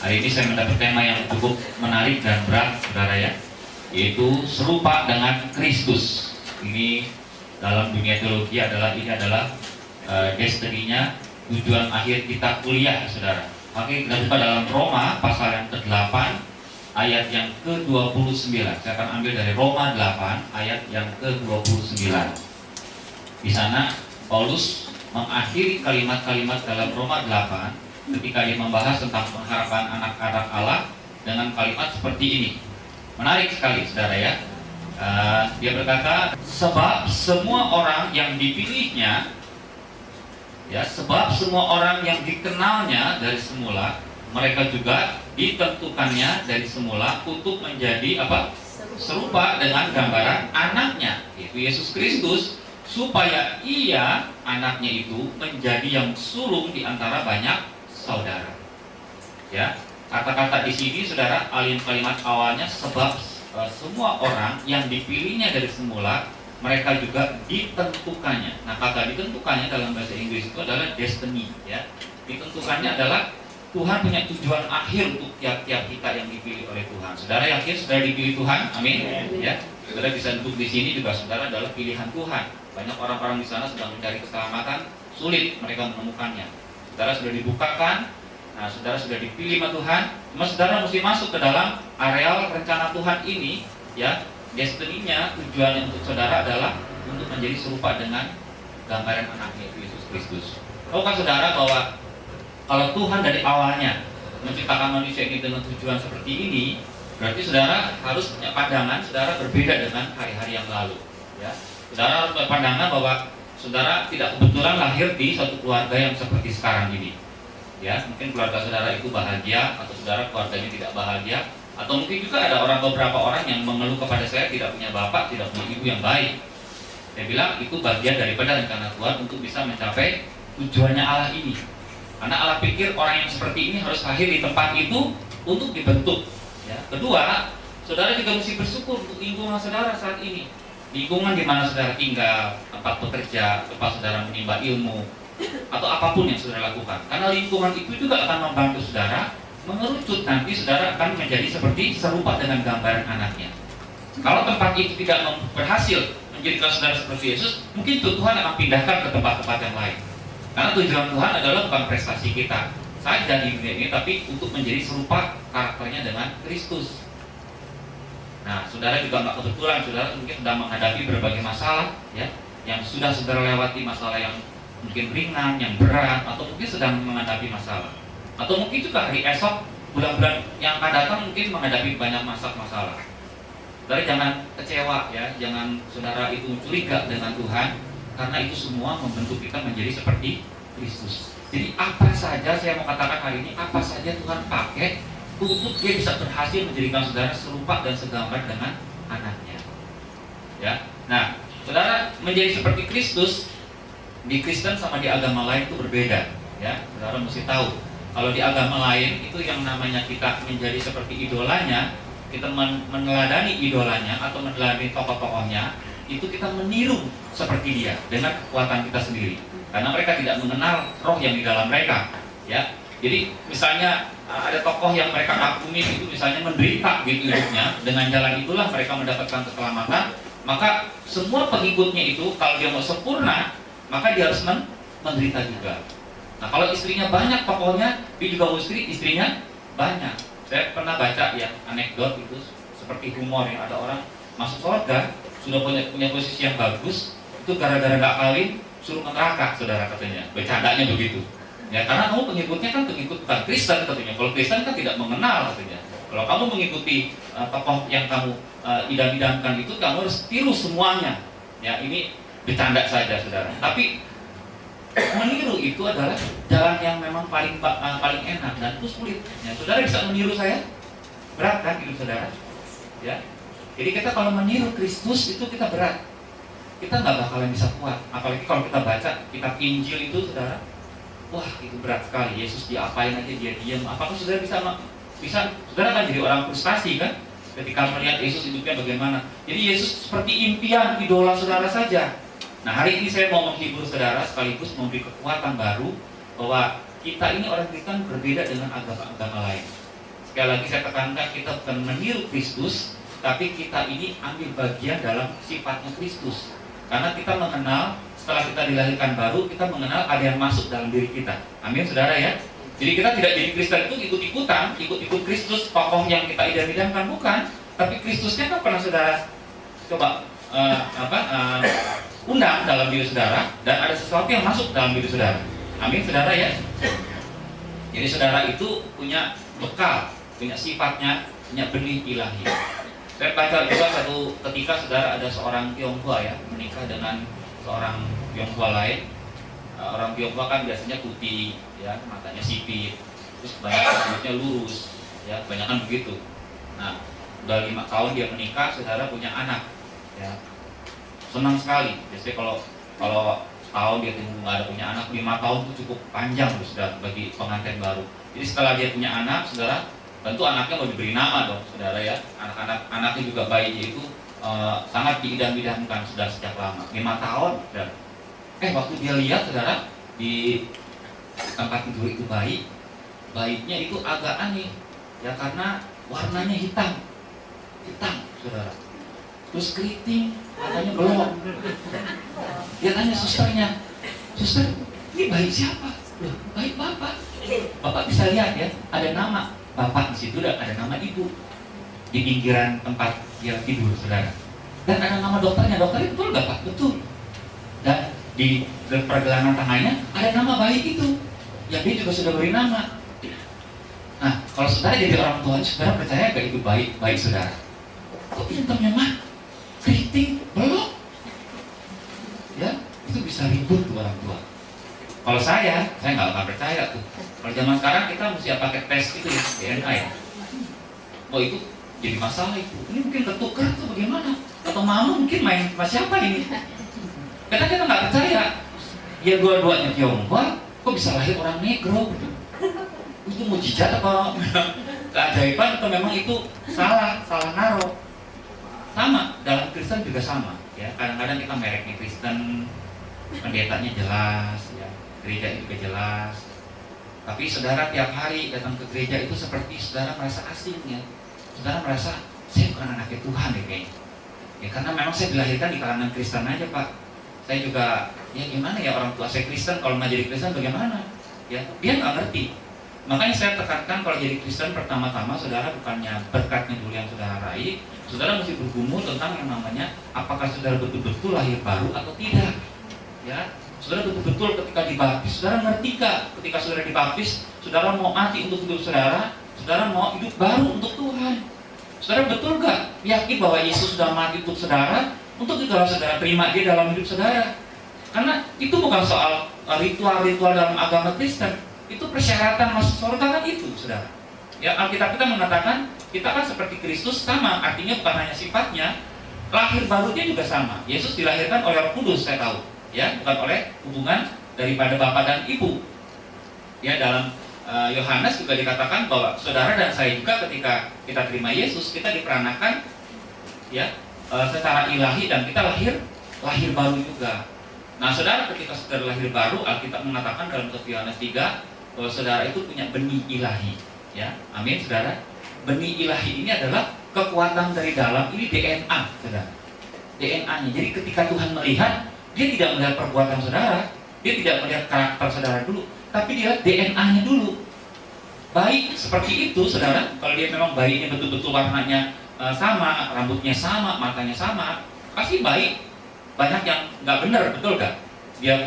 Hari ini saya mendapat tema yang cukup menarik dan berat, saudara ya, yaitu serupa dengan Kristus. Ini dalam dunia teologi ini adalah destininya, tujuan akhir kita kuliah, saudara. Maka kita buka dalam Roma pasal yang ke-8 ayat yang ke-29. Saya akan ambil dari Roma 8 ayat yang ke-29. Di sana Paulus mengakhiri kalimat-kalimat dalam Roma 8 ketika dia membahas tentang pengharapan anak-anak Allah dengan kalimat seperti ini. Menarik sekali, saudara ya. Dia berkata, sebab semua orang yang dipilihnya, ya, sebab semua orang yang dikenalnya dari semula, mereka juga ditentukannya dari semula untuk menjadi apa? Serupa dengan gambaran anaknya, yaitu Yesus Kristus, supaya ia, anaknya itu, menjadi yang sulung di antara banyak saudara. Ya, kata-kata di sini, saudara, kalimat awalnya sebab semua orang yang dipilihnya dari semula, mereka juga ditentukannya. Nah, kata ditentukannya dalam bahasa Inggris itu adalah destiny, ya. Ditentukannya adalah Tuhan punya tujuan akhir untuk tiap-tiap kita yang dipilih oleh Tuhan. Saudara yakin saudara dipilih Tuhan? Amin. Ya, saudara bisa duduk di sini juga, saudara adalah pilihan Tuhan. Banyak orang-orang di sana sedang mencari keselamatan, sulit mereka menemukannya. Saudara sudah dibukakan, nah saudara sudah dipilih sama Tuhan, cuma saudara mesti masuk ke dalam areal rencana Tuhan ini, ya. Destininya, tujuannya untuk saudara adalah untuk menjadi serupa dengan gambaran anaknya Yesus Kristus. Tahukah saudara bahwa kalau Tuhan dari awalnya menciptakan manusia ini dengan tujuan seperti ini, berarti saudara harus punya pandangan saudara berbeda dengan hari-hari yang lalu, ya. Saudara harus punya pandangan bahwa saudara tidak kebetulan lahir di suatu keluarga yang seperti sekarang ini, ya. Mungkin keluarga saudara itu bahagia, atau saudara keluarganya tidak bahagia, atau mungkin juga ada beberapa orang yang mengeluh kepada saya tidak punya bapak, tidak punya ibu yang baik. Saya bilang itu bagian daripada rencana Tuhan untuk bisa mencapai tujuannya Allah ini. Karena Allah pikir orang yang seperti ini harus lahir di tempat itu untuk dibentuk, ya. Kedua, saudara juga mesti bersyukur untuk lingkungan saudara saat ini. Lingkungan di mana saudara tinggal, tempat bekerja, tempat saudara menimba ilmu, atau apapun yang saudara lakukan. Karena lingkungan itu juga akan membantu saudara mengerucut, nanti saudara akan menjadi seperti serupa dengan gambaran anaknya. Kalau tempat itu tidak berhasil menjadikan saudara seperti Yesus, mungkin Tuhan akan pindahkan ke tempat-tempat yang lain. Karena tujuan Tuhan adalah bukan prestasi kita saja di dunia ini, tapi untuk menjadi serupa karakternya dengan Kristus. Nah, saudara juga nggak kebetulan, saudara mungkin sedang menghadapi berbagai masalah, ya, yang sudah saudara lewati, masalah yang mungkin ringan, yang berat, atau mungkin sedang menghadapi masalah, atau mungkin juga hari esok, bulan-bulan yang akan datang mungkin menghadapi banyak masalah. Saudara jangan kecewa, ya, jangan saudara itu curiga dengan Tuhan, karena itu semua membentuk kita menjadi seperti Kristus. Jadi apa saja saya mau katakan hari ini, apa saja Tuhan pakai untuk dia bisa berhasil menjadikan saudara serupa dan segambar dengan anaknya, ya. Nah, saudara menjadi seperti Kristus di Kristen sama di agama lain itu berbeda, ya. Saudara mesti tahu kalau di agama lain itu yang namanya kita menjadi seperti idolanya, kita meneladani idolanya atau meneladani tokoh-tokohnya, itu kita meniru seperti dia dengan kekuatan kita sendiri, karena mereka tidak mengenal roh yang di dalam mereka, ya. Jadi misalnya ada tokoh yang mereka kagumi itu misalnya menderita gitu hidupnya, dengan jalan itulah mereka mendapatkan keselamatan, maka semua pengikutnya itu kalau dia mau sempurna, maka dia harus menderita juga. Nah, kalau istrinya banyak tokohnya, dia juga mau istrinya banyak. Saya pernah baca ya anekdot itu seperti humor, yang ada orang masuk surga sudah punya posisi yang bagus, itu gara-gara nggak kawin suruh neraka, saudara, katanya. Bercandanya begitu. Ya, karena kamu pengikutnya kan pengikut bukan Kristen, katanya. Kalau Kristen kan tidak mengenal, katanya. Kalau kamu mengikuti tokoh yang kamu idam-idamkan itu, kamu harus tiru semuanya. Ya, ini bercanda saja, saudara. Tapi meniru itu adalah jalan yang memang paling enak dan itu sulit. Ya, saudara bisa meniru saya? Berat kan hidup saudara? Ya. Jadi kita kalau meniru Kristus itu kita berat. Kita nggak bakalan bisa kuat. Apalagi kalau kita baca kitab Injil itu, saudara. Wah, itu berat sekali. Yesus diapain aja, dia diam. Apakah saudara bisa saudara kan jadi orang frustasi kan ketika melihat Yesus hidupnya bagaimana. Jadi Yesus seperti impian idola saudara saja. Nah, hari ini saya mau menghibur saudara sekaligus memberi kekuatan baru bahwa kita ini orang Kristen berbeda dengan agama-agama lain. Sekali lagi saya tekankan, kita bukan meniru Kristus, tapi kita ini ambil bagian dalam sifatnya Kristus. Karena kita mengenal, setelah kita dilahirkan baru, kita mengenal ada yang masuk dalam diri kita. Amin, saudara ya. Jadi kita tidak jadi Kristen itu ikut-ikutan, ikut-ikut Kristus, tokoh yang kita idam-idamkan, bukan. Tapi Kristusnya kan pernah saudara coba undang dalam diri saudara, dan ada sesuatu yang masuk dalam diri saudara. Amin, saudara ya. Jadi saudara itu punya bekal, punya sifatnya, punya benih ilahi. Saya baca juga satu ketika saudara ada seorang Tionghoa ya menikah dengan seorang Tionghoa lain. Orang Tionghoa kan biasanya putih, ya matanya sipit, terus banyak rambutnya lurus, ya kebanyakan begitu. Nah, udah 5 tahun dia menikah, saudara punya anak, ya senang sekali. Biasanya kalau setahun dia nggak ada punya anak, 5 tahun itu cukup panjang tuh saudara bagi pengantin baru. Jadi setelah dia punya anak, saudara, tentu anaknya mau diberi nama dong, saudara ya. Anaknya juga bayinya itu sangat diidam-idamkan sudah sejak lama, 5 tahun. Dan waktu dia lihat saudara di tempat tidur itu bayinya itu agak aneh, ya karena warnanya hitam, saudara. Terus keriting, katanya belum. Dia tanya susternya, suster, ini bayi siapa? Loh, bayi bapak. Bapak bisa lihat ya, ada nama bapak di situ dan ada nama ibu di pinggiran tempat dia tidur, saudara. Dan ada nama dokternya. Dokternya betul nggak pak? Betul. Dan di pergelangan tangannya ada nama bayi itu, yang dia juga sudah beri nama. Nah, kalau saudara jadi orang tua, saudara percaya nggak itu baik saudara? Kok hitamnya mah keriting belum? Ya, itu bisa ribut tuh orang tua. Kalau saya nggak akan percaya tuh. Kalau zaman sekarang kita mesti pakai tes itu ya, DNA ya. Oh itu jadi masalah itu. Ini mungkin ketukar tuh bagaimana? Atau malu mungkin main sama siapa ini? Karena kita nggak percaya. Ya dua-duanya Tionghoa, kok bisa lahir orang negro? Itu mujizat apa keajaiban atau memang itu salah naruh? Sama dalam Kristen juga sama. Ya kadang-kadang kita mereknya Kristen, pendetanya jelas, ya gereja juga jelas. Tapi saudara tiap hari datang ke gereja itu seperti saudara merasa asing ya. Saudara merasa saya bukan anaknya Tuhan ya kayaknya. Ya karena memang saya dilahirkan di kalangan Kristen aja pak. Saya juga ya gimana ya orang tua saya Kristen, kalau nggak jadi Kristen bagaimana? Ya dia nggak ngerti. Makanya saya tekankan kalau jadi Kristen pertama-tama saudara bukannya berkatnya dulu yang saudara raih, saudara mesti bergumul tentang yang namanya apakah saudara betul-betul lahir baru atau tidak. Ya. Saudara betul-betul ketika dibaptis, saudara ngerti gak? Ketika saudara dibaptis, saudara mau mati untuk hidup saudara, saudara mau hidup baru untuk Tuhan. Saudara betul gak? Yakin bahwa Yesus sudah mati untuk saudara, untuk itu kalau saudara terima dia dalam hidup saudara. Karena itu bukan soal ritual-ritual dalam agama Kristen, itu persyaratan masuk surga kan itu, saudara. Ya Alkitab kita mengatakan kita kan seperti Kristus sama, artinya bukan hanya sifatnya, lahir barunya juga sama. Yesus dilahirkan oleh Roh Kudus, saya tahu. Ya, bukan oleh hubungan daripada bapak dan ibu. Ya, dalam Yohanes juga dikatakan bahwa saudara dan saya juga ketika kita terima Yesus, kita diperanakan ya secara ilahi dan kita lahir baru juga. Nah, saudara ketika saudara lahir baru, Alkitab mengatakan dalam Yohanes 3 bahwa saudara itu punya benih ilahi. Ya, amin, saudara. Benih ilahi ini adalah kekuatan dari dalam, ini DNA, saudara. DNA-nya. Jadi ketika Tuhan melihat, dia tidak melihat perbuatan saudara, dia tidak melihat karakter saudara dulu, tapi dia lihat DNA-nya dulu. Baik seperti itu, saudara. Kalau dia memang bayinya betul-betul warnanya sama, rambutnya sama, matanya sama, pasti baik. Banyak yang nggak benar, betul nggak? Dia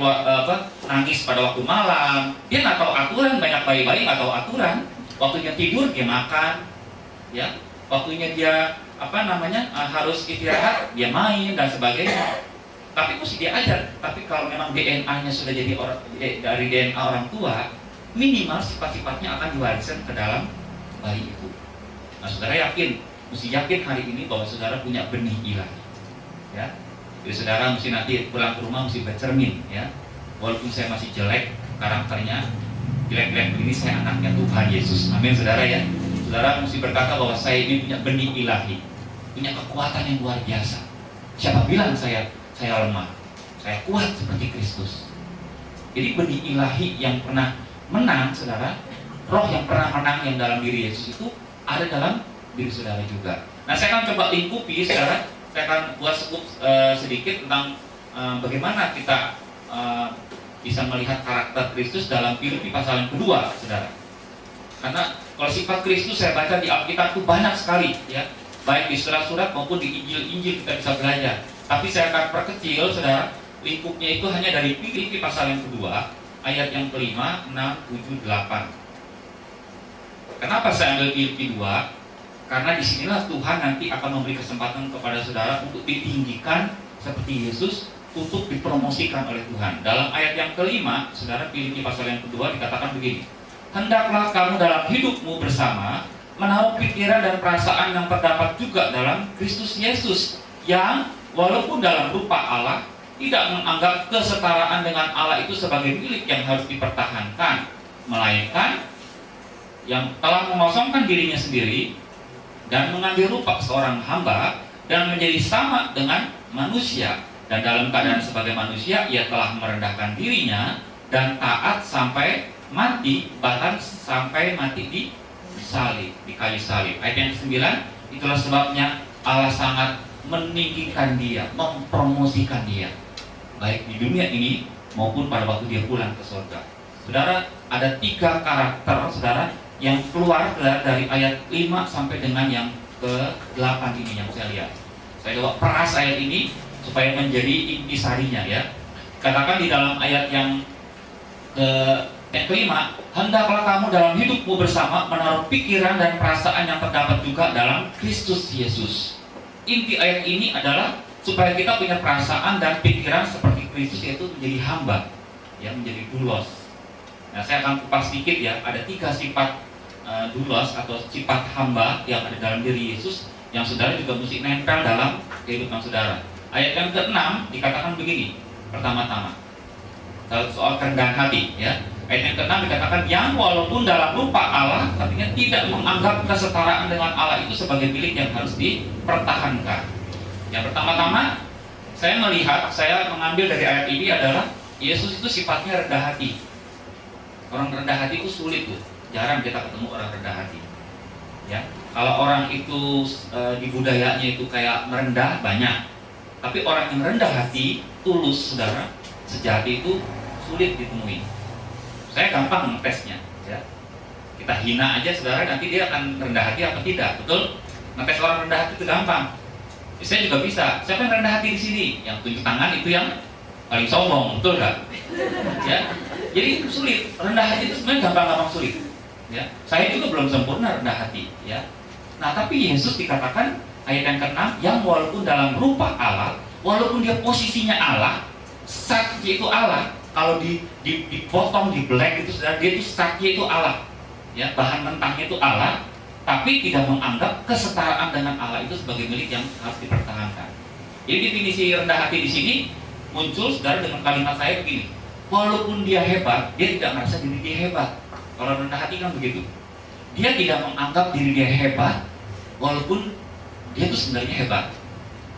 nangis pada waktu malam, dia nggak tahu aturan. Banyak bayi-bayi nggak tahu aturan. Waktunya tidur dia makan, ya. Waktunya dia harus istirahat, dia main dan sebagainya. Tapi mesti diajar. Tapi kalau memang DNA-nya sudah jadi dari DNA orang tua, minimal sifat-sifatnya akan diwariskan ke dalam bayi itu. Nah, saudara mesti yakin hari ini bahwa saudara punya benih ilahi. Ya, jadi saudara mesti nanti pulang ke rumah mesti bercermin. Ya, walaupun saya masih jelek karakternya, jelek-jelek begini saya anaknya Tuhan Yesus. Amin, saudara ya. Saudara mesti berkata bahwa saya ini punya benih ilahi, punya kekuatan yang luar biasa. Siapa bilang saya lemah, saya kuat seperti Kristus. Jadi benih ilahi yang pernah menang, saudara, roh yang pernah menang yang dalam diri Yesus itu ada dalam diri saudara juga. Nah, saya akan coba lingkupi saudara. Saya akan buat sedikit tentang bagaimana kita bisa melihat karakter Kristus dalam Filipi pasal yang kedua, saudara. Karena kalau sifat Kristus saya baca di Alkitab itu banyak sekali, ya, baik di surat-surat maupun di Injil-Injil kita bisa belajar. Tapi saya akan perkecil, saudara, lingkupnya itu hanya dari Filipi pasal yang kedua, ayat yang kelima, 6, 7, 8. Kenapa saya ambil Filipi 2? Karena disinilah Tuhan nanti akan memberi kesempatan kepada saudara untuk ditinggikan seperti Yesus, untuk dipromosikan oleh Tuhan. Dalam ayat yang kelima, saudara, Filipi pasal yang kedua dikatakan begini: hendaklah kamu dalam hidupmu bersama menaruh pikiran dan perasaan yang terdapat juga dalam Kristus Yesus, yang walaupun dalam rupa Allah tidak menganggap kesetaraan dengan Allah itu sebagai milik yang harus dipertahankan, melainkan yang telah mengosongkan dirinya sendiri dan mengambil rupa seorang hamba dan menjadi sama dengan manusia, dan dalam keadaan sebagai manusia ia telah merendahkan dirinya dan taat sampai mati, bahkan sampai mati di salib, di kayu salib. Ayat yang 9, itulah sebabnya Allah sangat meninggikan dia, mempromosikan dia, baik di dunia ini maupun pada waktu dia pulang ke surga. Saudara, ada 3 karakter, saudara, yang keluar dari ayat 5 sampai dengan yang ke-8 ini yang saya lihat. Saya coba peras ayat ini supaya menjadi intisarinya, ya. Katakan di dalam ayat yang kelima, hendaklah kamu dalam hidupmu bersama menaruh pikiran dan perasaan yang terdapat juga dalam Kristus Yesus. Inti ayat ini adalah supaya kita punya perasaan dan pikiran seperti Kristus, yaitu menjadi hamba, ya, menjadi doulos. Nah, saya akan kupas sedikit, ya. Ada 3 sifat doulos atau sifat hamba yang ada dalam diri Yesus yang saudara juga mesti nempel dalam kehidupan saudara. Ayat yang ke-6 dikatakan begini, pertama-tama soal kerendahan hati, ya. Ayat yang ke-6 dikatakan yang walaupun dalam rupa Allah, artinya tidak menganggap kesetaraan dengan Allah itu sebagai milik yang harus dipertahankan. Yang pertama-tama saya mengambil dari ayat ini adalah Yesus itu sifatnya rendah hati. Orang rendah hati itu sulit tuh, jarang kita ketemu orang rendah hati, ya. Kalau orang itu di budayanya itu kayak merendah banyak, tapi orang yang rendah hati, tulus, saudara, sejati itu sulit ditemui. Saya gampang ngetesnya, ya. Kita hina aja saudara, nanti dia akan rendah hati apa tidak, betul? Ngetes orang rendah hati itu gampang. Saya juga bisa. Siapa yang rendah hati di sini? Yang tunjuk tangan itu yang paling sombong, betul nggak? Ya. Jadi sulit. Rendah hati itu sebenarnya gampang-gampang sulit. Ya. Saya juga belum sempurna rendah hati, ya. Nah, tapi Yesus dikatakan ayat yang ke-6, yang walaupun dalam rupa Allah, walaupun dia posisinya Allah, saatnya itu Allah. Kalau dipotong, di black itu saudara, dia itu saatnya itu Allah, ya, bahan mentahnya itu Allah, tapi tidak menganggap kesetaraan dengan Allah itu sebagai milik yang harus dipertahankan. Jadi definisi rendah hati di sini muncul saudara dengan kalimat saya begini: walaupun dia hebat, dia tidak merasa diri dia hebat. Kalau rendah hati kan begitu. Dia tidak menganggap diri dia hebat, walaupun dia itu sebenarnya hebat.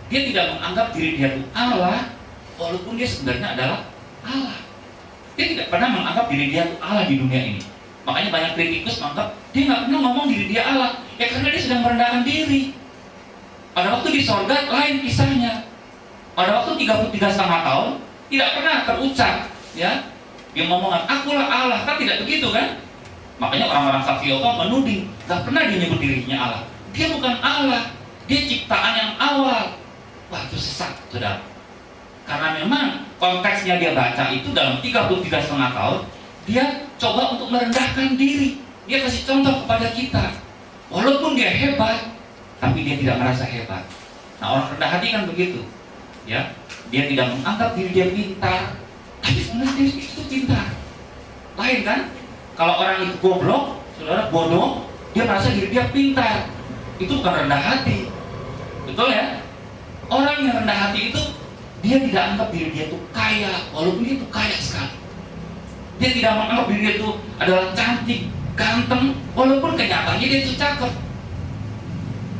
Dia tidak menganggap diri dia itu Allah, walaupun dia sebenarnya adalah Allah. Dia tidak pernah menganggap diri dia itu Allah di dunia ini. Makanya banyak kritikus menganggap dia nggak pernah ngomong diri dia Allah, ya karena dia sedang merendahkan diri. Pada waktu di sorga lain kisahnya. Pada waktu 33,5 tahun tidak pernah terucap, ya, dia ngomongkan akulah Allah, kan tidak begitu kan? Makanya orang-orang saksi Yehova menuding, nggak pernah dia nyebut dirinya Allah. Dia bukan Allah, dia ciptaan yang awal. Wah, itu sesat, saudara. Karena memang konteksnya dia baca itu dalam 33,5 tahun, dia coba untuk merendahkan diri. Dia kasih contoh kepada kita. Walaupun dia hebat, tapi dia tidak merasa hebat. Nah, orang rendah hati kan begitu, ya. Dia tidak menganggap diri dia pintar, tapi sebenarnya dia itu pintar. Lain kan? Kalau orang itu goblok, saudara, bodoh, dia merasa diri dia pintar. Itu bukan rendah hati, betul ya? Orang yang rendah hati itu dia tidak anggap diri dia itu kaya, walaupun dia itu kaya sekali. Dia tidak menganggap diri dia itu adalah cantik, ganteng, walaupun kenyataannya dia itu cakep.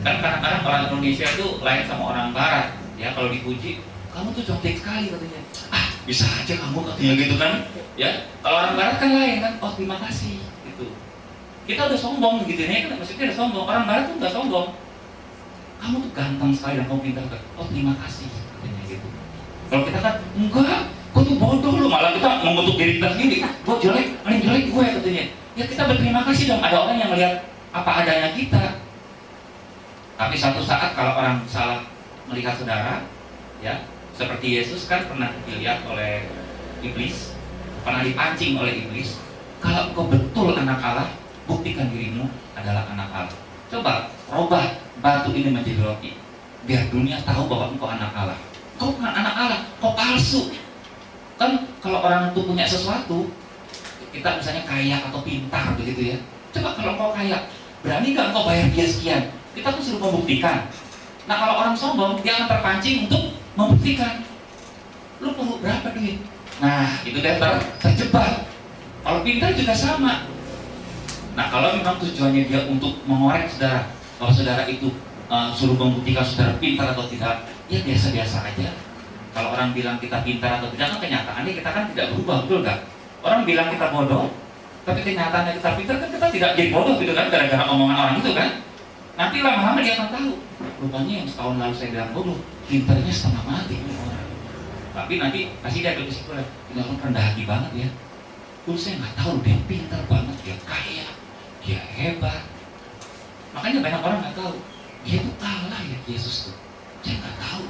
Kan kadang-kadang orang Indonesia itu lain sama orang Barat, ya. Kalau dipuji, kamu tuh cantik sekali katanya. Ah, bisa aja kamu katanya gitu kan, ya. Kalau orang Barat kan lain kan, oh terima kasih gitu. kita udah sombong gitu ya, kan maksudnya udah sombong. Orang barat tuh nggak sombong. Kamu tuh ganteng sekali dan kamu pintar. Oh terima kasih, katanya gitu. Kalau kita kan enggak, kau tuh bodoh lu, malah kita mengutuk diri kita sendiri. Gue jelek, paling jelek gue katanya. Ya kita berterima kasih dong ada orang yang melihat apa adanya kita. Tapi satu saat kalau orang salah melihat saudara, ya seperti Yesus kan pernah dilihat oleh iblis, pernah dipancing oleh iblis. Kalau engkau betul anak Allah, buktikan dirimu adalah anak Allah. Coba robah batu ini menjadi roti, biar dunia tahu bahwa engkau anak Allah. Kau bukan anak Allah, kau palsu. Kan kalau orang itu punya sesuatu, kita misalnya kaya atau pintar begitu ya. Coba kalau kau kaya, berani gak kau bayar dia sekian? Kita tuh suruh membuktikan. Nah kalau orang sombong, dia akan terpancing untuk membuktikan. Lu perlu berapa duit? Nah itu dia terjebak. Kalau pintar juga sama. Nah kalau memang tujuannya dia untuk mengorek saudara, kalau saudara itu suruh membuktikan saudara pintar atau tidak, ya biasa-biasa aja. Kalau orang bilang kita pintar atau tidak, kan kenyataannya kita kan tidak berubah, betul nggak? Orang bilang kita bodoh, tapi kenyataannya kita pintar, kan kita tidak jadi bodoh gitu kan, gara-gara omongan orang itu kan. Nanti lama-lama dia akan tahu, rupanya yang setahun lalu saya bilang bodoh, pintarnya setengah mati ini orang. Tapi nanti pasti dia berkesimpulan, ini orang rendah hati banget ya. Dulu saya nggak tahu dia pintar banget, dia kaya, dia hebat. Makanya banyak orang nggak tahu, dia itu kalah ya Yesus tuh. Saya nggak tahu.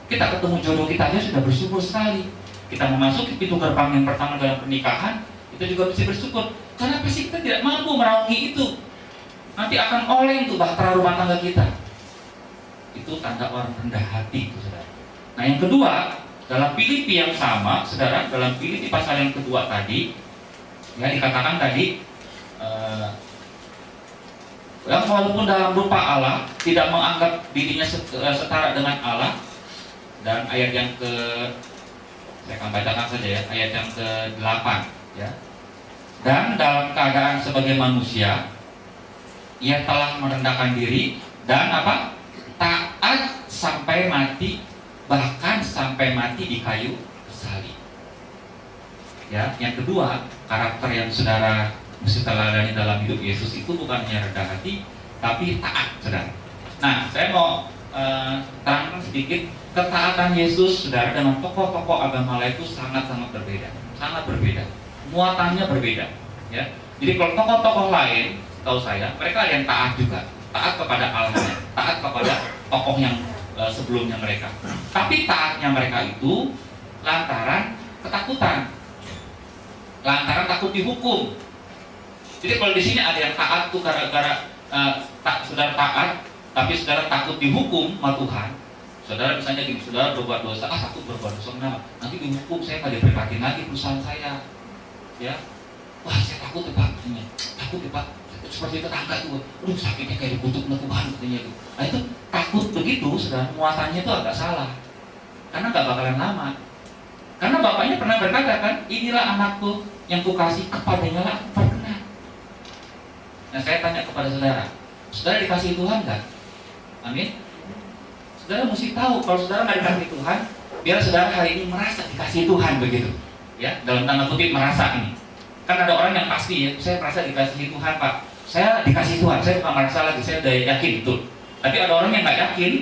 Kita ketemu jodoh kita aja sudah bersyukur sekali. Kita memasuki pintu gerbang yang pertama dalam pernikahan, kita juga mesti bersyukur. Karena pasti kita tidak mampu meraungi itu. Nanti akan oleng tuh bahtera rumah tangga kita. Itu tanda orang rendah hati, saudara. Nah yang kedua, dalam Filipi yang sama, saudara, dalam Filipi pasal yang kedua tadi, ya dikatakan tadi, yang walaupun dalam rupa Allah tidak menganggap dirinya setara dengan Allah. Dan ayat yang saya akan bacakan saja ya, ayat yang ke-8 ya. Dan dalam keadaan sebagai manusia, ia telah merendahkan diri dan apa? Taat sampai mati, bahkan sampai mati di kayu salib. Ya, yang kedua, karakter yang saudara mesti teladani dalam hidup Yesus itu bukan hanya rendah hati, tapi taat, saudara. Nah, saya mau terangkan sedikit ketaatan Yesus, saudara, dengan tokoh-tokoh agama lain itu sangat-sangat berbeda, sangat berbeda, muatannya berbeda. Ya, jadi kalau tokoh-tokoh lain, tahu saya, mereka ada yang taat juga, taat kepada Allah, taat kepada tokoh yang sebelumnya mereka. Tapi taatnya mereka itu lantaran ketakutan, lantaran takut dihukum. Jadi kalau di sini ada yang taat tuh gara-gara saudara taat, tapi saudara takut dihukum sama Tuhan. Saudara misalnya gini, saudara berbuat dosa, takut berbuat dosa, kenapa? Nanti dihukum, saya nggak diberkatin lagi perusahaan saya. Ya, wah saya takut ya Pak, katanya. Takut ya Pak, seperti tetangga itu, sakitnya kayak dikutuk sama Tuhan katanya itu. Nah itu takut begitu, saudara, muatannya itu agak salah, karena nggak bakalan lama. Karena bapaknya pernah berkata kan, inilah anakku yang kukasih, kepadanya lah aku berkenan. Nah saya tanya kepada saudara, saudara dikasih Tuhan nggak? Amin. Saudara mesti tahu kalau saudara nggak dikasih Tuhan, biar saudara hari ini merasa dikasih Tuhan begitu, ya dalam tanda kutip merasa ini. Kan ada orang yang pasti ya, saya merasa dikasih Tuhan Pak, saya dikasih Tuhan, saya bukan merasa lagi, saya udah yakin betul. Tapi ada orang yang nggak yakin,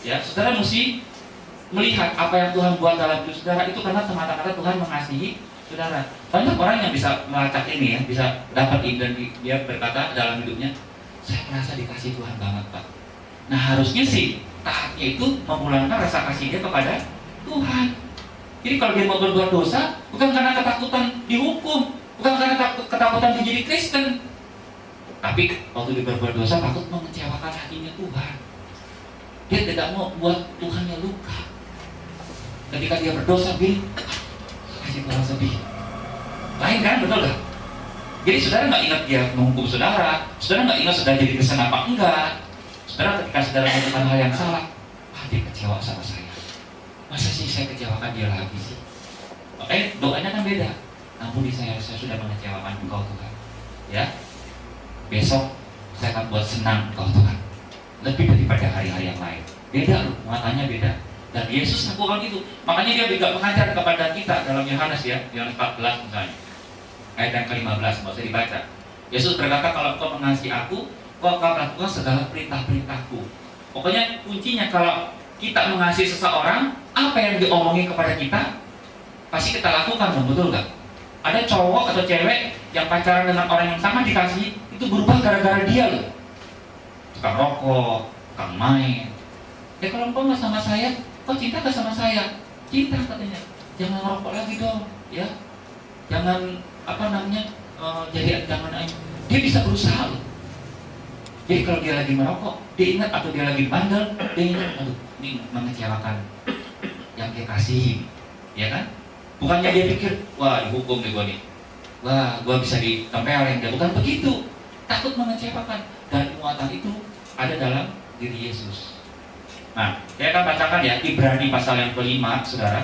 ya saudara mesti melihat apa yang Tuhan buat dalam hidup saudara itu karena semata-mata Tuhan mengasihi saudara. Banyak orang yang bisa melacak ini ya, bisa dapat ini dan dia berkata dalam hidupnya, saya merasa dikasih Tuhan banget Pak. Nah harusnya sih taatnya itu memulangkan rasa kasihnya kepada Tuhan. Jadi kalau dia mau berbuat dosa, bukan karena ketakutan dihukum, bukan karena ketakutan menjadi Kristen, tapi waktu dia berbuat dosa takut mengecewakan hatinya Tuhan. Dia tidak mau buat Tuhannya luka. Ketika dia berdosa, dia kasih Tuhan sedih. Lain kan, betul gak? Jadi saudara nggak ingat dia menghukum saudara nggak ingat saudara jadi Kristen apa enggak. Saudara ketika saudara melakukan hal yang salah, dia kecewa sama saya. Masa sih saya kecewakan dia lagi sih? Makanya doanya kan beda. Ampuni saya sudah mengecewakan Engkau Tuhan. Ya, besok saya akan buat senang Engkau Tuhan, lebih daripada hari-hari yang lain. Beda loh, muatannya beda. Dan Yesus melakukan itu. Makanya dia juga mengajar kepada kita dalam Yohanes ya, Yohanes 14 misalnya. ayat yang ke-15, nggak usah dibaca. Yesus berkata, kalau engkau mengasihi aku, engkau akan melakukan segala perintah-perintahku. Pokoknya kuncinya kalau kita mengasihi seseorang, apa yang diomongin kepada kita, pasti kita lakukan dong, betul nggak? Ada cowok atau cewek yang pacaran dengan orang yang sama dikasihi, itu berubah gara-gara dia loh. Tukang rokok, tukang main. Ya kalau engkau nggak sama saya, kau cinta nggak sama saya? Cinta katanya. Jangan ngerokok lagi dong, ya. Jangan jangan dia bisa berusaha loh. Jadi kalau dia lagi merokok, dia ingat, atau dia lagi bandel, dia ingat, aduh, ini mengecewakan yang dia kasih, ya kan? Bukannya dia pikir, wah dihukum deh gue nih, wah gue bisa ditempelin, dia bukan begitu. Takut mengecewakan, dan muatan itu ada dalam diri Yesus. Nah, saya akan bacakan ya Ibrani pasal yang kelima, saudara.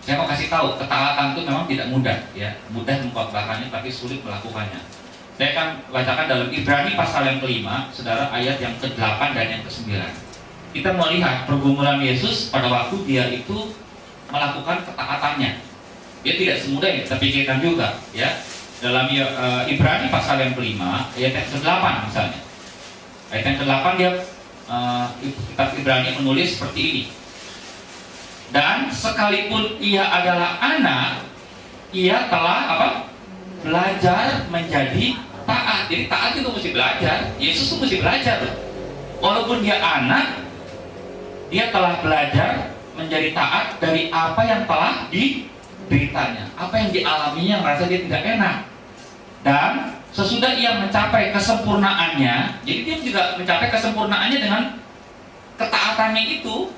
Saya mau kasih tahu, ketaatan itu memang tidak mudah, ya, mudah mengkhotbahkannya tapi sulit melakukannya. Saya akan bacakan dalam Ibrani pasal yang kelima, saudara, ayat yang ke-8 dan yang ke-9. Kita melihat pergumulan Yesus pada waktu dia itu melakukan ketaatannya. Dia tidak semudah yang kita pikirkan juga, ya. Dalam Ibrani pasal yang kelima, ayat yang ke-8 misalnya. Ayat yang ke-8 dia kitab Ibrani menulis seperti ini. Dan sekalipun ia adalah anak, ia telah belajar menjadi taat. Jadi taat itu mesti belajar. Yesus itu mesti belajar. Walaupun dia anak, dia telah belajar menjadi taat dari apa yang telah dideritanya, apa yang dialaminya, merasa dia tidak enak. Dan sesudah ia mencapai kesempurnaannya, jadi dia juga mencapai kesempurnaannya dengan ketaatannya itu,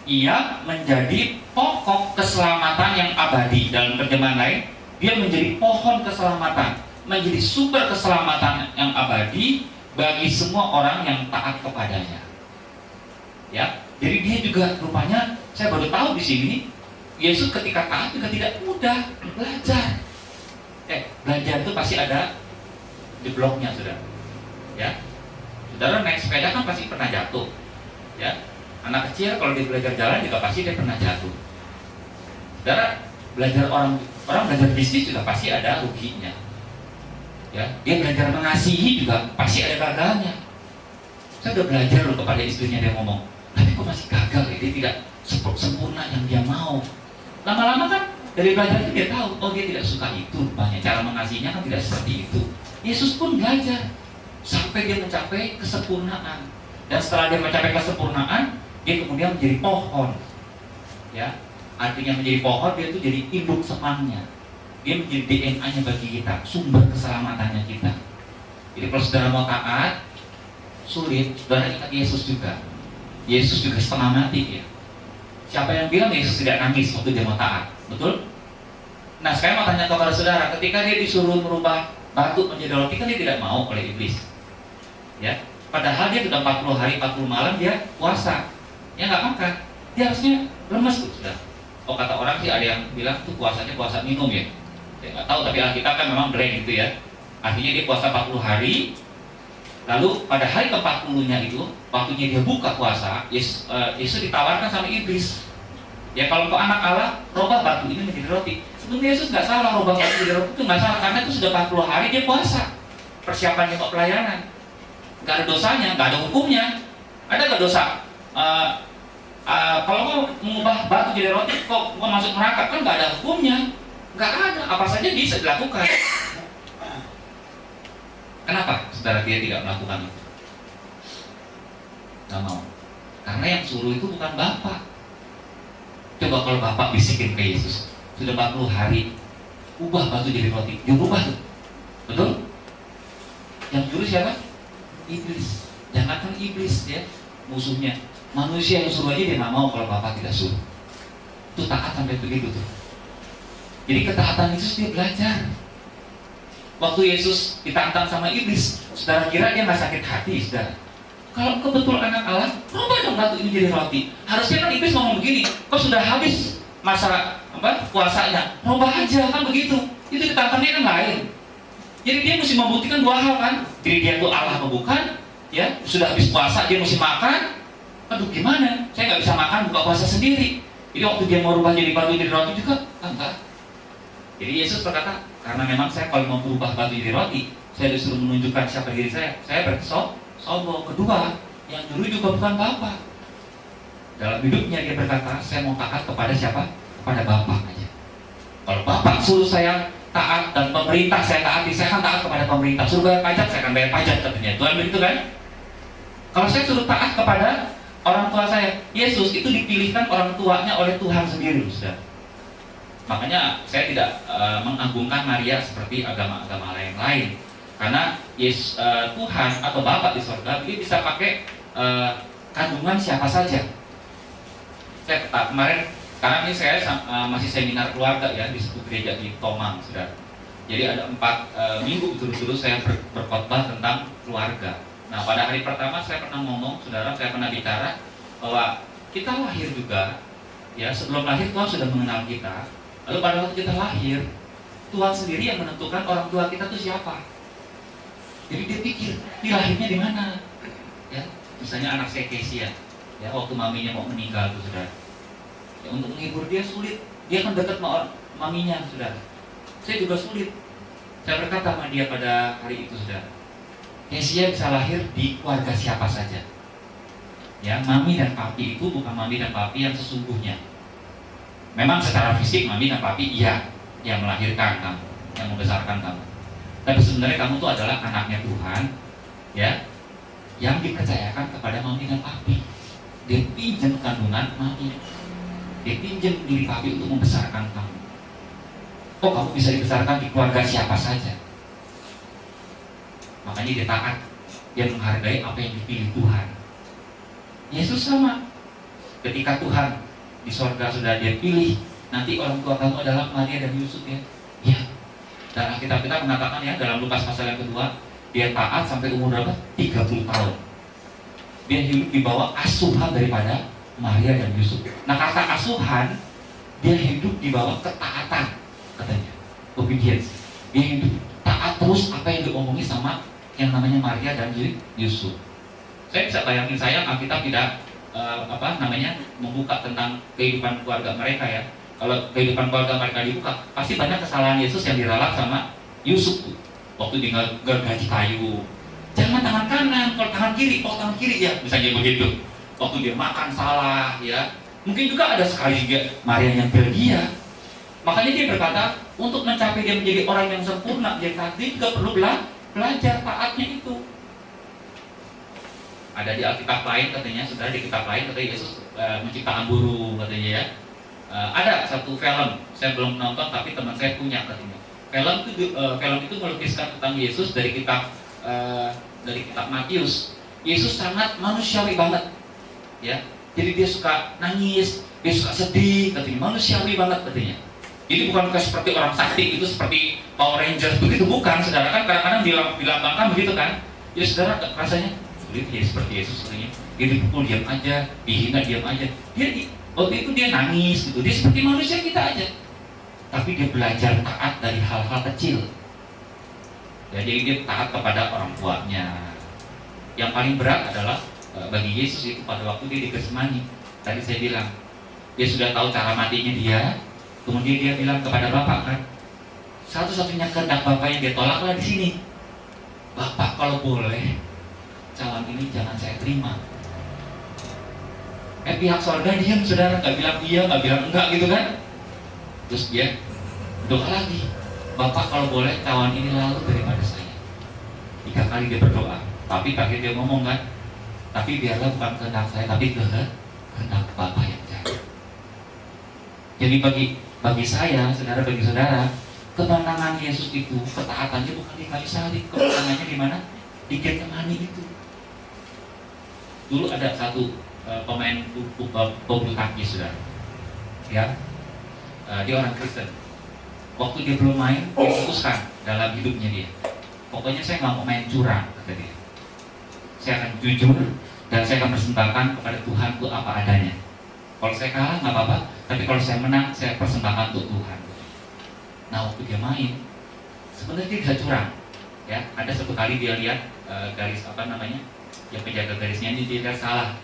ia menjadi pokok keselamatan yang abadi. Dalam terjemahan lain, dia menjadi pohon keselamatan, menjadi sumber keselamatan yang abadi bagi semua orang yang taat kepadanya. Ya, jadi dia juga rupanya, saya baru tahu di sini, Yesus ketika taat juga tidak mudah belajar. Belajar itu pasti ada di bloknya, saudara. Ya, saudara naik sepeda kan pasti pernah jatuh, ya. Anak kecil kalau dia belajar jalan juga pasti dia pernah jatuh. Saudara, orang belajar bisnis juga pasti ada ruginya. Ya, dia belajar mengasihi juga pasti ada gagalnya. Saya udah belajar loh kepada istrinya, dia ngomong, tapi kok masih gagal ya, dia tidak sempurna yang dia mau. Lama-lama kan dari belajar itu dia tahu, oh dia tidak suka itu, banyak cara mengasihinya kan tidak seperti itu. Yesus pun belajar sampai dia mencapai kesempurnaan. Dan setelah dia mencapai kesempurnaan, dia kemudian menjadi pohon. Ya, artinya menjadi pohon, dia itu jadi induk semangnya. Dia menjadi DNA-nya bagi kita, sumber keselamatannya kita. Jadi kalau saudara mau taat, sulit, saudara ingat Yesus juga. Yesus juga setengah mati ya. Siapa yang bilang Yesus tidak nangis waktu dia mau taat? Betul? Nah, sekarang mau tanya kepada saudara, ketika dia disuruh merubah batu menjadi roti, kan dia tidak mau oleh iblis. Ya, padahal dia sudah 40 hari 40 malam dia puasa. Ya nggak makan, dia harusnya lemes tuh, sudah. Oh, kata orang sih ada yang bilang tuh puasanya puasa minum ya. Saya nggak tahu, tapi Alkitab kan memang blank gitu ya. Artinya dia puasa 40 hari, lalu pada hari ke-40-nya itu, waktunya dia buka puasa, Yesus ditawarkan sama iblis. Ya kalau kau anak Allah, robah batu ini menjadi roti. Sebenarnya Yesus nggak salah robah batu menjadi roti, itu nggak salah, karena itu sudah 40 hari dia puasa. Persiapannya kok pelayanan. Nggak ada dosanya, nggak ada hukumnya. Ada nggak dosa? Kalau mau mengubah batu jadi roti, kok mau masuk neraka, kan nggak ada hukumnya, nggak ada, apa saja bisa dilakukan. Kenapa saudara dia tidak melakukan itu? Nggak mau, karena yang suruh itu bukan Bapak. Coba kalau Bapak bisikin ke Yesus, sudah 40 hari, ubah batu jadi roti, dia ubah tuh, betul? Yang juru siapa? Iblis. Jangankan iblis ya, musuhnya. Manusia yang suruh aja dia nggak mau kalau Bapak tidak suruh. Itu taat sampai begitu tuh. Jadi ketaatan Yesus dia belajar. Waktu Yesus ditantang sama iblis, saudara kira dia nggak sakit hati, saudara? Kalau engkau betul anak Allah, rubah dong batu ini jadi roti. Harusnya kan iblis ngomong begini, kok sudah habis masa puasanya, rubah aja, kan begitu. Itu ditantangnya kan lain. Jadi dia mesti membuktikan dua hal kan. Jadi dia tuh Allah atau bukan, ya sudah habis puasa dia mesti makan. Aduh gimana? Saya nggak bisa makan buka puasa sendiri. Jadi waktu dia mau rubah jadi batu jadi roti juga, enggak. Jadi Yesus berkata, Karena memang saya kalau mau berubah batu jadi roti, saya disuruh menunjukkan siapa diri saya sombong. Kedua, yang dulu juga bukan Bapak. Dalam hidupnya dia berkata, saya mau taat kepada siapa? Kepada Bapak aja. Kalau Bapak suruh saya taat dan pemerintah saya taati, saya akan taat kepada pemerintah. Suruh bayar pajak, saya akan bayar pajak katanya. Tuhan begitu kan? Kalau saya suruh taat kepada orang tua saya, Yesus itu dipilihkan orang tuanya oleh Tuhan sendiri, sudah. Makanya saya tidak mengagungkan Maria seperti agama-agama lain. Karena Tuhan atau Bapa di sorga, dia bisa pakai kandungan siapa saja. Saya kemarin, karena ini saya masih seminar keluarga ya di satu gereja di Tomang, saudara. Jadi ada 4 minggu berturut-turut saya berkhotbah tentang keluarga. Nah, pada hari pertama saya pernah ngomong, saudara, saya pernah bicara bahwa kita lahir juga, ya sebelum lahir Tuhan sudah mengenal kita. Lalu pada waktu kita lahir, Tuhan sendiri yang menentukan orang tua kita itu siapa. Jadi dia pikir, ini lahirnya di mana? Ya, misalnya anak saya Kesia, ya waktu maminya mau meninggal tuh saudara. Ya, untuk menghibur dia sulit, dia kan dekat sama maminya saudara. Saya juga sulit. Saya berkata sama dia pada hari itu saudara, Kesia bisa lahir di keluarga siapa saja. Ya, mami dan papi itu bukan mami dan papi yang sesungguhnya. Memang secara fisik mami dan papi iya yang melahirkan kamu, yang membesarkan kamu. Tapi sebenarnya kamu itu adalah anaknya Tuhan, ya, yang dipercayakan kepada mami dan papi. Dia pinjam kandungan mami, dia pinjam diri papi untuk membesarkan kamu. Oh, kamu bisa dibesarkan di keluarga siapa saja. Makanya dia taat, dia menghargai apa yang dipilih Tuhan. Yesus sama. Ketika Tuhan di sorga sudah dia pilih, nanti orang tua kamu adalah Maria dan Yusuf ya. Ya. Dan Alkitab kita mengatakan ya dalam Lukas pasal yang kedua, dia taat sampai umur berapa? 30 tahun. Dia hidup di bawah asuhan daripada Maria dan Yusuf. Nah, kata asuhan, dia hidup di bawah ketaatan katanya. Obedience. Dia hidup taat terus apa yang diomongin sama yang namanya Maria dan Yusuf. Saya bisa bayangin, saya Alkitab tidak membuka tentang kehidupan keluarga mereka ya. Kalau kehidupan keluarga mereka dibuka, pasti banyak kesalahan Yesus yang diralat sama Yusuf tuh. Waktu dia gergaji kayu, jangan tangan kanan, kalau tangan kiri, tangan kiri ya, misalnya begitu. Waktu dia makan salah ya, mungkin juga ada sekali juga Maria yang dia. Makanya dia berkata, untuk mencapai dia menjadi orang yang sempurna, dia juga perlu belajar taatnya itu. Ada di Alkitab lain katanya, saudara, di kitab lain katanya Yesus menciptakan burung katanya ya. Ada satu film, saya belum nonton tapi teman saya punya katanya. Film itu melukiskan tentang Yesus dari kitab Matius. Yesus sangat manusiawi banget, ya. Jadi dia suka nangis, dia suka sedih, katanya manusiawi banget katanya. Jadi bukan seperti orang sakti itu seperti Power Rangers begitu, bukan. Saudara kan kadang-kadang dilambangkan begitu kan? Ya saudara rasanya dia seperti Yesus katanya. Dia dipukul diam aja, dihina diam aja. Waktu itu dia nangis gitu. Dia seperti manusia kita aja. Tapi dia belajar taat dari hal-hal kecil. Ya, jadi dia taat kepada orang tuanya. Yang paling berat adalah bagi Yesus itu pada waktu dia di Getsemani. Tadi saya bilang, dia sudah tahu cara matinya dia. Kemudian dia bilang kepada Bapak kan, satu-satunya kehendak Bapak yang dia tolaklah di sini. Bapak kalau boleh, calon ini jangan saya terima. Pihak sorga diam, saudara, nggak bilang iya, nggak bilang enggak gitu kan. Terus dia doa lagi, Bapak kalau boleh cawan ini lalu daripada saya. 3 kali dia berdoa, tapi terakhir dia ngomong kan, tapi biarlah bukan kehendak saya, tapi kehendak Bapak yang jadi. Jadi bagi saya, saudara, bagi saudara, kemenangan Yesus itu, ketaatannya bukan di kayu salib, kemenangannya di mana? Di Getsemani itu. Dulu ada satu pemain bulu tangkis, saudara, ya, dia orang Kristen. Waktu dia belum main, dia putuskan dalam hidupnya dia, pokoknya saya nggak mau main curang, kata dia. Saya akan jujur dan saya akan persembahkan kepada Tuhan itu apa adanya. Kalau saya kalah nggak apa-apa, tapi kalau saya menang, saya persembahkan untuk Tuhan. Nah, waktu dia main, sebenarnya dia bisa curang, ya. Ada satu kali dia lihat garis yang penjaga garisnya ini dia salah.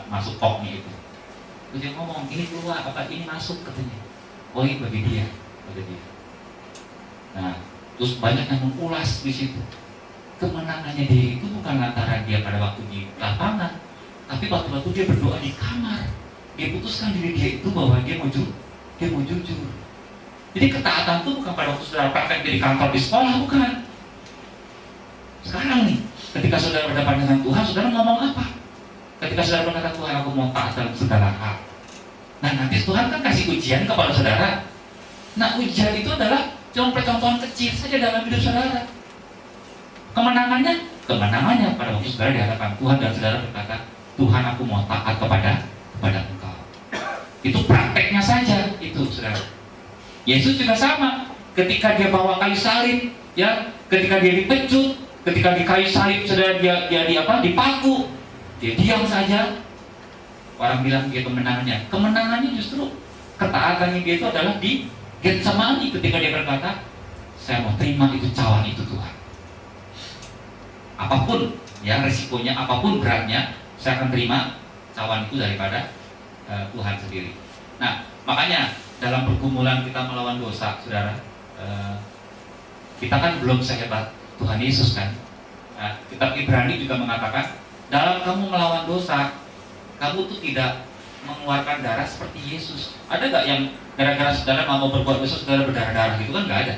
Masuk koknya itu. Terus dia ngomong, ini keluar, ini masuk katanya. Oh, ini bagi dia. Nah, terus banyak yang mengulas di situ. Kemenangannya dia itu bukan lantaran dia pada waktu di lapangan, tapi waktu-waktu dia berdoa di kamar. Dia putuskan diri dia itu bahwa dia mau jujur. Jadi ketaatan itu bukan pada waktu saudara praktek di kantor, di sekolah, bukan. Sekarang nih, ketika saudara berhadapan dengan Tuhan, saudara ngomong apa? Ketika saudara berkata, Tuhan aku mau taat dalam segala hal. Nah nanti Tuhan kan kasih ujian kepada saudara. Nah ujian itu adalah cuma percontohan kecil saja dalam hidup saudara. Kemenangannya pada waktu saudara di hadapan Tuhan dan saudara berkata, Tuhan aku mau taat kepada Engkau. Itu prakteknya saja itu saudara. Yesus juga sama. Ketika dia bawa kayu salib, ya, ketika dia dipecut, ketika di kayu salib saudara dia dipaku, dia diam saja. Orang bilang dia kemenangannya. Kemenangannya justru ketaatannya dia itu adalah di Getsemani ketika dia berkata, saya mau terima itu cawan itu Tuhan. Apapun ya resikonya, apapun beratnya, saya akan terima cawan itu daripada Tuhan sendiri. Nah, makanya dalam pergumulan kita melawan dosa, saudara, kita kan belum sehebat Tuhan Yesus kan. Nah, kitab Ibrani juga mengatakan, dalam kamu melawan dosa, kamu tuh tidak mengeluarkan darah seperti Yesus. Ada gak yang gara-gara saudara mau berbuat dosa, saudara berdarah-darah gitu kan? Gak ada.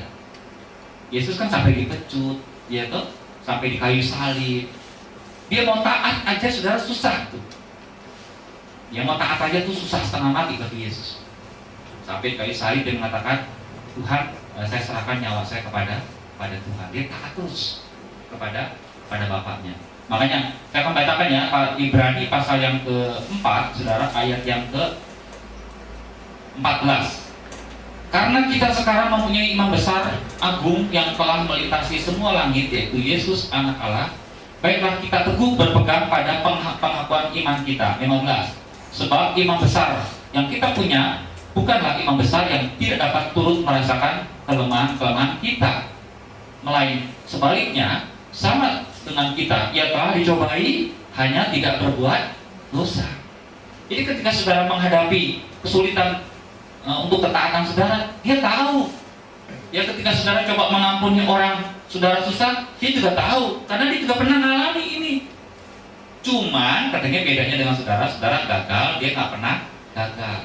Yesus kan sampai dipecut, ya tuh, sampai di kayu salib. Dia mau taat aja saudara susah tuh. Yang mau taat aja tuh susah setengah mati bagi Yesus. Sampai kayu salib dia mengatakan, Tuhan, saya serahkan nyawa saya kepada Tuhan. Dia taat terus kepada Bapaknya. Makanya saya akan bacakan ya Ibrani pasal yang ke-4, saudara, ayat yang ke-14. Karena kita sekarang mempunyai imam besar agung yang telah melintasi semua langit, yaitu Yesus Anak Allah, baiklah kita teguh berpegang pada pengakuan iman kita. 15. Sebab imam besar yang kita punya bukanlah imam besar yang tidak dapat turut merasakan kelemahan kita, melainkan sebaliknya sama dengan kita, ia telah dicobai hanya tidak berbuat dosa. Jadi ketika saudara menghadapi kesulitan untuk ketaatan saudara, dia tahu. Ya ketika saudara coba mengampuni orang saudara susah, dia juga tahu karena dia juga pernah mengalami ini. Cuman katanya bedanya dengan saudara gagal, dia nggak pernah gagal.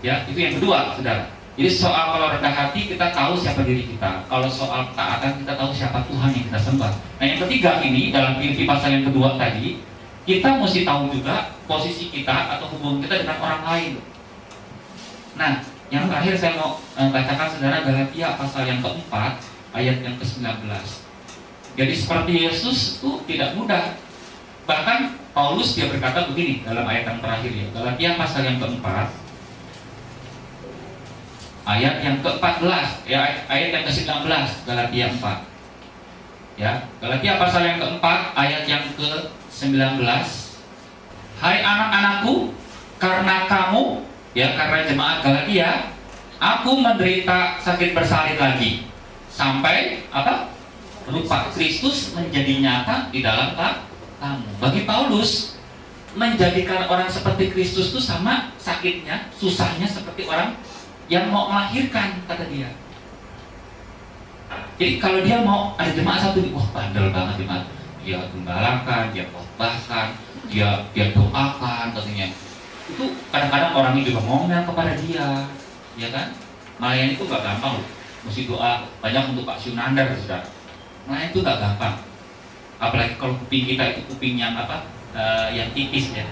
Ya itu yang kedua, saudara. Jadi soal kalau rendah hati kita tahu siapa diri kita. Kalau soal ketaatan kita tahu siapa Tuhan yang kita sembah. Nah yang ketiga ini dalam Filipi pasal yang kedua tadi, kita mesti tahu juga posisi kita atau hubungan kita dengan orang lain. Nah yang terakhir saya mau bacakan saudara Galatia pasal yang keempat ayat yang ke-19. Jadi seperti Yesus itu tidak mudah. Bahkan Paulus dia berkata begini dalam ayat yang terakhir ya, Galatia pasal yang keempat ayat yang ke-14 ya, ayat yang ke-19, Galatia 4 ya, Galatia pasal yang keempat ayat yang ke-19. Hai anak-anakku, karena kamu ya, karena jemaat Galatia, aku menderita sakit bersalin lagi sampai apa? Rupa Kristus menjadi nyata di dalam kamu. Bagi Paulus, menjadikan orang seperti Kristus itu sama sakitnya, susahnya seperti orang yang mau melahirkan, kata dia. Jadi kalau dia mau ada jemaat satu, wah bandel banget jemaat. Dia gembalakan, dia khotbahkan, dia doakan katanya. Itu kadang-kadang orangnya juga ngomel kepada dia, ya kan? Melayani itu gak gampang loh. Mesti doa banyak untuk Pak Syunandar, saudara. Melayani itu gak gampang. Apalagi kalau kuping kita itu kuping yang apa? Yang tipis ya.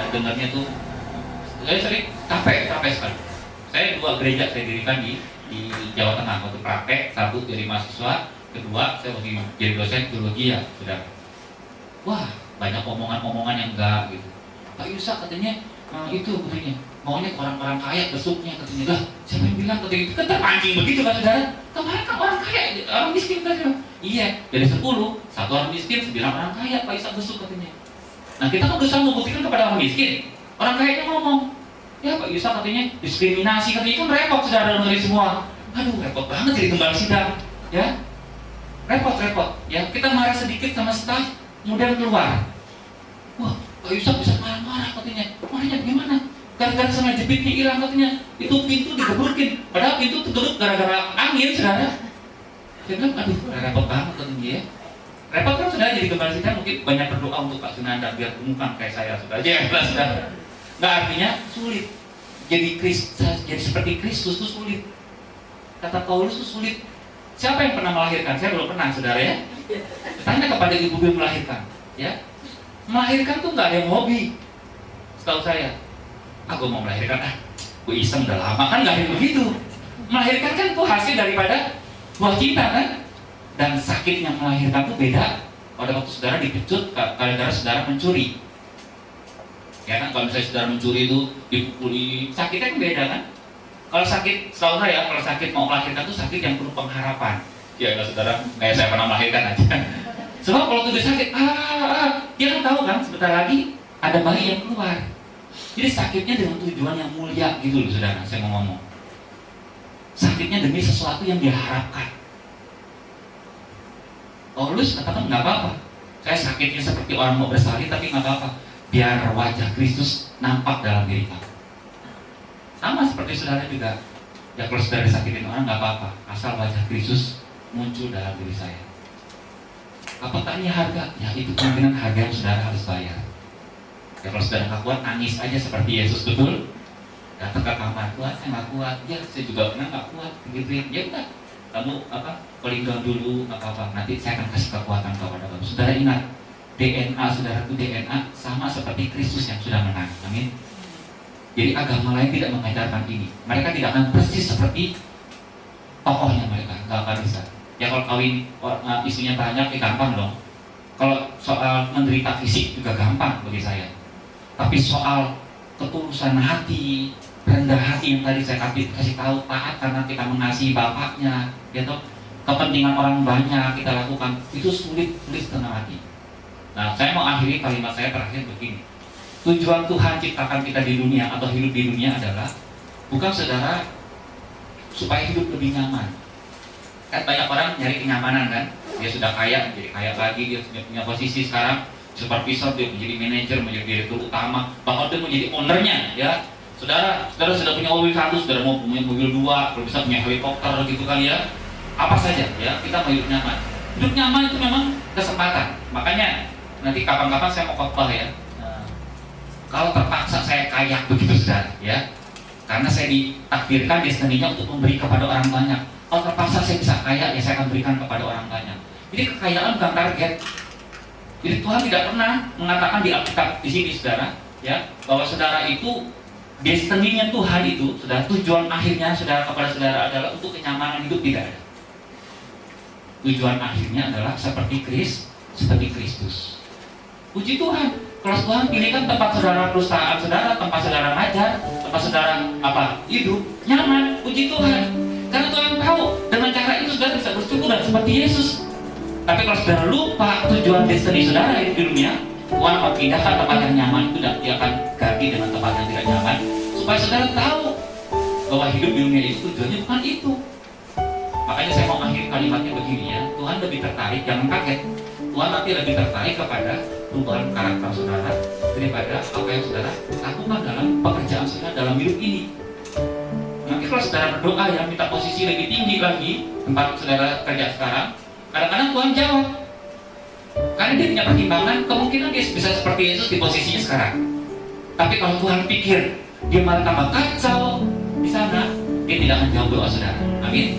Dengarnya tuh, saya sering capek sekali. Saya 2 gereja saya dirikan di Jawa Tengah waktu praktek, 1 dari mahasiswa, kedua saya waktu jadi dosen teologi ya, saudara. Wah, banyak omongan-omongan yang enggak gitu. Pak Yusa katanya itu katanya maunya orang-orang kaya besuknya katanya. Lah, siapa yang bilang katanya itu kan terpancing begitu kan saudara? Kemarin kan orang kaya, orang miskin katanya. Iya, dari 10, 1 orang miskin, 9 orang kaya Pak Yusa besuk katanya. Nah kita kan berusaha membuktikan kepada orang miskin, orang kayanya ngomong, ya Pak Yusa katanya diskriminasi katanya, kan repot saudara dari semua. Aduh repot banget jadi gembala sidang, ya repot ya. Kita marah sedikit sama staf, kemudian keluar. Wah Pak Yusa bisa marah-marah katanya. Marahnya gimana? Gara-gara sama jepitnya hilang katanya. Itu pintu digebukin, padahal pintu tergelut gara-gara angin saudara. Saya bilang, aduh, repot banget kan dia. Repot kan sudah jadi gembala sidang, mungkin banyak berdoa untuk Pak Sunanda biar bukan kayak saya sudah aja, sudah. Nggak, artinya sulit. Jadi seperti Kristus itu sulit. Kata Paulus itu sulit. Siapa yang pernah melahirkan? Saya belum pernah, saudara ya. Tanya kepada ibu yang melahirkan, ya. Melahirkan tuh nggak ada yang hobi. Setahu saya, aku mau melahirkan, aku iseng udah lama, kan nggak ada yang begitu. Melahirkan kan tuh hasil daripada buah cinta kan. Dan sakitnya melahirkan tuh beda. Pada waktu saudara dipecut, gara-gara saudara mencuri. Ya kan, kalau misalnya saudara mencuri itu dipukuli, sakitnya kan beda kan. Kalau sakit, setahu saya, kalau sakit mau melahirkan itu sakit yang penuh pengharapan. Ya kalau saudara, kayak saya pernah melahirkan aja. Sebab kalau tuh sakit, dia kan tahu kan, sebentar lagi ada bayi yang keluar. Jadi sakitnya dengan tujuan yang mulia gitu loh saudara, saya mau ngomong. Sakitnya demi sesuatu yang dia harapkan. Paulus katakan nggak apa-apa. Saya sakitnya seperti orang mau bersalin, tapi nggak apa-apa. Biar wajah Kristus nampak dalam diri kamu. Sama seperti saudara juga. Ya kalau saudara disakitin orang nggak apa-apa, asal wajah Kristus muncul dalam diri saya. Apakah ini harga? Ya itu kemungkinan harga yang saudara harus bayar. Ya kalau saudara nggak kuat, nangis aja seperti Yesus, betul? Datang ke kamar, Tuhan saya nggak kuat. Ya saya juga pernah nggak kuat. Gitu. Ya udah, kamu pelinggang dulu, apa-apa. Nanti saya akan kasih kekuatan kepada kamu. Saudara ingat, DNA saudara itu DNA sama seperti Kristus yang sudah menang. Amin. Jadi agama lain tidak mengajarkan ini. Mereka tidak akan persis seperti tokohnya mereka. Nggak akan bisa. Ya kalau kawin istrinya banyak, gampang dong. Kalau soal menderita fisik juga gampang bagi saya. Tapi soal ketulusan hati, rendah hati yang tadi saya kasih tahu, taat karena kita mengasihi bapaknya, ya toh, kepentingan orang banyak kita lakukan, itu sulit setengah hati. Nah, saya mau akhiri kalimat saya terakhir begini. Tujuan Tuhan ciptakan kita di dunia atau hidup di dunia adalah bukan saudara supaya hidup lebih nyaman. Kan banyak orang nyari kenyamanan kan, dia sudah kaya, jadi kaya lagi, dia punya posisi sekarang supervisor, dia menjadi manajer, menjadi direktur utama, bahkan dia menjadi ownernya, ya. Saudara sudah punya mobil satu, saudara mau punya mobil dua, kalau bisa punya helikopter gitu kali ya. Apa saja, ya, kita mau hidup nyaman. Hidup nyaman itu memang kesempatan. Makanya nanti kapan-kapan saya mau khotbah ya. Kalau terpaksa saya kaya begitu saudara, ya, karena saya ditakdirkan destininya untuk memberi kepada orang banyak. Kalau terpaksa saya bisa kaya, ya saya akan berikan kepada orang banyak. Jadi kekayaan bukan target. Jadi Tuhan tidak pernah mengatakan di Alkitab di sini saudara, ya, bahwa saudara itu destininya Tuhan itu, saudara, tujuan akhirnya saudara kepada saudara adalah untuk kenyamanan hidup, tidak ada. Tujuan akhirnya adalah seperti Kristus. Puji Tuhan, kalau Tuhan pilihkan tempat saudara perusahaan saudara, tempat saudara ngajar, tempat saudara hidup nyaman, puji Tuhan. Karena Tuhan tahu dengan cara itu saudara bisa bersyukur dan seperti Yesus. Tapi kalau saudara lupa tujuan destiny saudara di dunia, Tuhan akan pindahkan tempat yang nyaman itu dan dia akan ganti dengan tempat yang tidak nyaman, supaya saudara tahu bahwa hidup di dunia itu tujuannya bukan itu. Makanya saya mau akhiri kalimatnya begini ya, Tuhan lebih tertarik, jangan kaget, Tuhan nanti lebih tertarik kepada perubahan karakter saudara daripada apa yang saudara lakukan dalam pekerjaan saudara dalam hidup ini. Nanti kalau saudara berdoa yang minta posisi lebih tinggi lagi tempat saudara kerja sekarang, kadang-kadang Tuhan jawab. Karena dia punya pertimbangan, kemungkinan dia bisa seperti Yesus di posisinya sekarang. Tapi kalau Tuhan pikir dia malah tambah kacau di sana, dia tidak akan jawab doa saudara. Amin.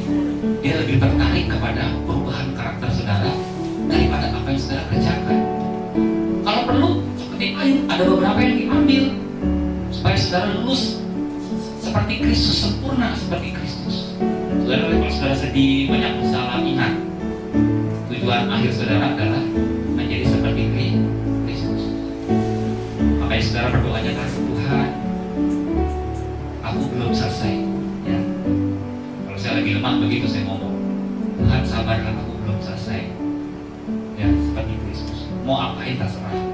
Dia lebih tertarik kepada perubahan karakter saudara daripada apa yang saudara kerjakan. Kalau perlu, seperti Ayub, ada beberapa yang diambil supaya saudara lulus seperti Kristus, sempurna seperti Kristus. Saudara, kalau saudara sedih, banyak masalah, ingat tujuan akhir saudara adalah menjadi seperti Kristus. Makanya saudara berdoanya kan, Tuhan, aku belum selesai. Ya. Kalau saya lagi lemah begitu saya ngomong, Tuhan sabarlah, aku belum selesai. Ya, seperti Kristus. Mau apain terserah.